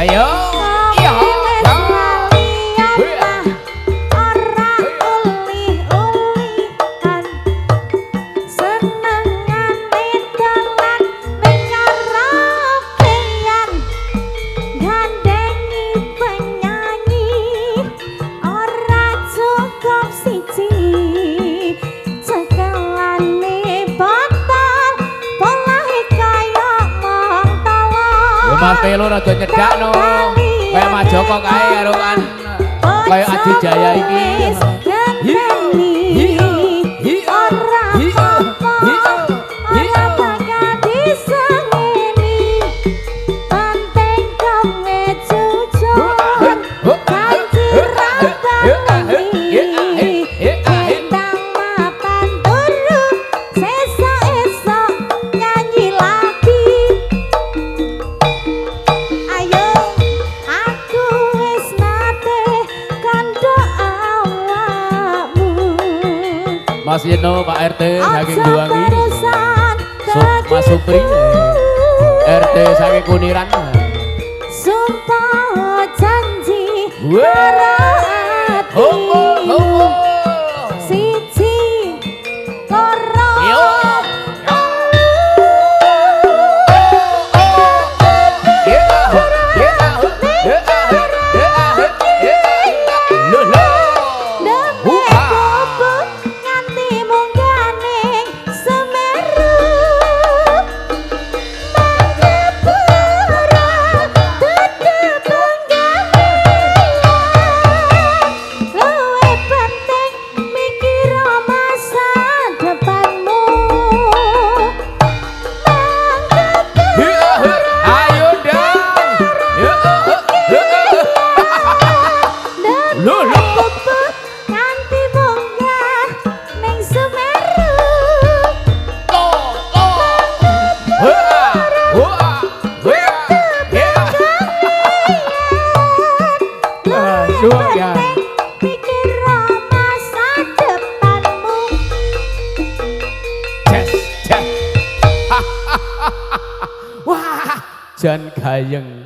Ayo. Iya. Mas Pelo rada nyedakno. Kaya Mas Joko kae karo kan. Kaya Adi Jaya iki. Mas Yeno, Pak RT, saking Duangi. Mas Supri, RT saking Kuniran. Sumpah janji berarti siji loro. Wah, jan gayeng.